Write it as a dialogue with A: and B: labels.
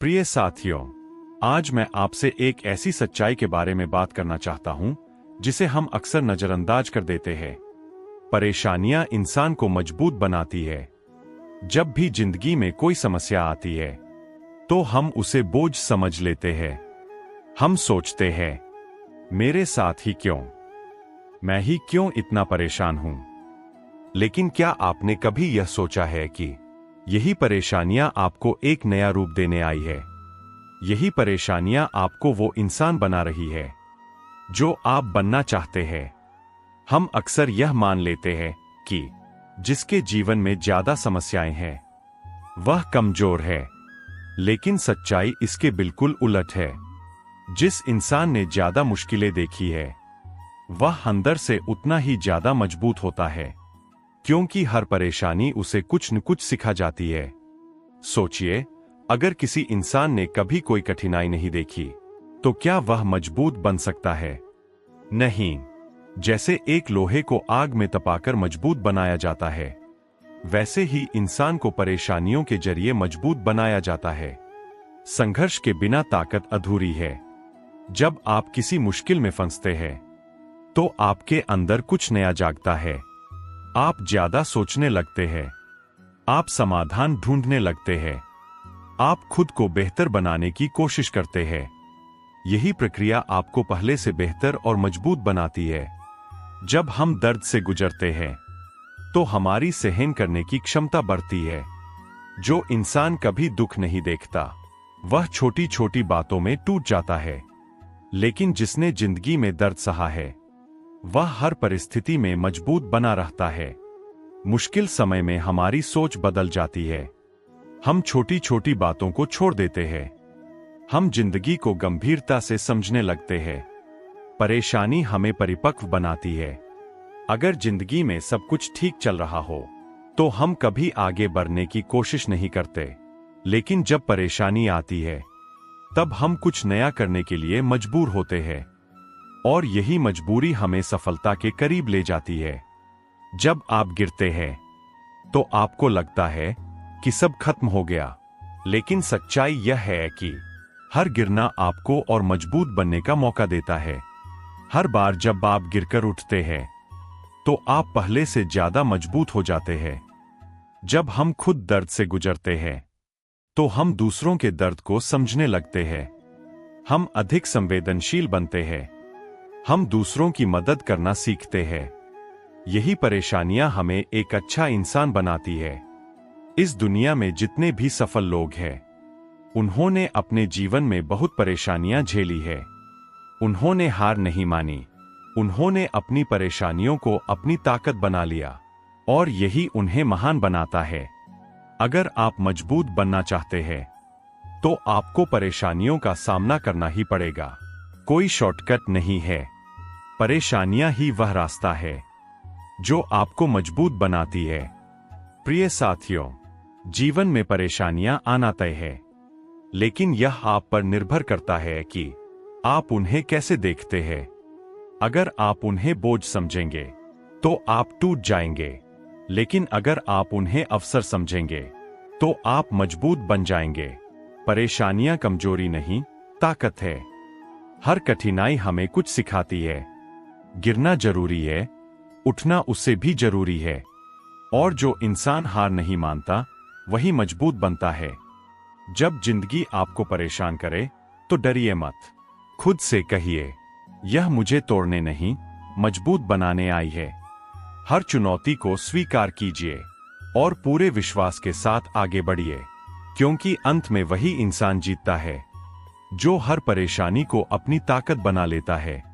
A: प्रिय साथियों, आज मैं आपसे एक ऐसी सच्चाई के बारे में बात करना चाहता हूं जिसे हम अक्सर नजरअंदाज कर देते हैं। परेशानियां इंसान को मजबूत बनाती है। जब भी जिंदगी में कोई समस्या आती है तो हम उसे बोझ समझ लेते हैं। हम सोचते हैं, मेरे साथ ही क्यों, मैं ही क्यों इतना परेशान हूं। लेकिन क्या आपने कभी यह सोचा है कि यही परेशानियां आपको एक नया रूप देने आई है? यही परेशानियां आपको वो इंसान बना रही है जो आप बनना चाहते हैं। हम अक्सर यह मान लेते हैं कि जिसके जीवन में ज्यादा समस्याएं हैं वह कमजोर है, लेकिन सच्चाई इसके बिल्कुल उलट है। जिस इंसान ने ज्यादा मुश्किलें देखी है वह अंदर से उतना ही ज्यादा मजबूत होता है, क्योंकि हर परेशानी उसे कुछ न कुछ सिखा जाती है। सोचिए, अगर किसी इंसान ने कभी कोई कठिनाई नहीं देखी तो क्या वह मजबूत बन सकता है? नहीं। जैसे एक लोहे को आग में तपाकर मजबूत बनाया जाता है, वैसे ही इंसान को परेशानियों के जरिए मजबूत बनाया जाता है। संघर्ष के बिना ताकत अधूरी है। जब आप किसी मुश्किल में फंसते हैं तो आपके अंदर कुछ नया जागता है। आप ज्यादा सोचने लगते हैं, आप समाधान ढूंढने लगते हैं, आप खुद को बेहतर बनाने की कोशिश करते हैं। यही प्रक्रिया आपको पहले से बेहतर और मजबूत बनाती है। जब हम दर्द से गुजरते हैं तो हमारी सहन करने की क्षमता बढ़ती है। जो इंसान कभी दुख नहीं देखता वह छोटी छोटी बातों में टूट जाता है, लेकिन जिसने जिंदगी में दर्द सहा है वह हर परिस्थिति में मजबूत बना रहता है। मुश्किल समय में हमारी सोच बदल जाती है। हम छोटी छोटी बातों को छोड़ देते हैं। हम जिंदगी को गंभीरता से समझने लगते हैं। परेशानी हमें परिपक्व बनाती है। अगर जिंदगी में सब कुछ ठीक चल रहा हो तो हम कभी आगे बढ़ने की कोशिश नहीं करते, लेकिन जब परेशानी आती है तब हम कुछ नया करने के लिए मजबूर होते हैं, और यही मजबूरी हमें सफलता के करीब ले जाती है। जब आप गिरते हैं तो आपको लगता है कि सब खत्म हो गया, लेकिन सच्चाई यह है कि हर गिरना आपको और मजबूत बनने का मौका देता है। हर बार जब आप गिरकर उठते हैं तो आप पहले से ज्यादा मजबूत हो जाते हैं। जब हम खुद दर्द से गुजरते हैं तो हम दूसरों के दर्द को समझने लगते हैं। हम अधिक संवेदनशील बनते हैं। हम दूसरों की मदद करना सीखते हैं। यही परेशानियां हमें एक अच्छा इंसान बनाती है। इस दुनिया में जितने भी सफल लोग हैं, उन्होंने अपने जीवन में बहुत परेशानियां झेली है। उन्होंने हार नहीं मानी। उन्होंने अपनी परेशानियों को अपनी ताकत बना लिया, और यही उन्हें महान बनाता है। अगर आप मजबूत बनना चाहते हैं तो आपको परेशानियों का सामना करना ही पड़ेगा। कोई शॉर्टकट नहीं है। परेशानियां ही वह रास्ता है जो आपको मजबूत बनाती है। प्रिय साथियों, जीवन में परेशानियां आना तय है, लेकिन यह आप पर निर्भर करता है कि आप उन्हें कैसे देखते हैं। अगर आप उन्हें बोझ समझेंगे तो आप टूट जाएंगे, लेकिन अगर आप उन्हें अवसर समझेंगे तो आप मजबूत बन जाएंगे। परेशानियां कमजोरी नहीं, ताकत है। हर कठिनाई हमें कुछ सिखाती है। गिरना जरूरी है, उठना उससे भी जरूरी है, और जो इंसान हार नहीं मानता वही मजबूत बनता है। जब जिंदगी आपको परेशान करे तो डरिए मत। खुद से कहिए, यह मुझे तोड़ने नहीं, मजबूत बनाने आई है। हर चुनौती को स्वीकार कीजिए और पूरे विश्वास के साथ आगे बढ़िए, क्योंकि अंत में वही इंसान जीतता है जो हर परेशानी को अपनी ताकत बना लेता है।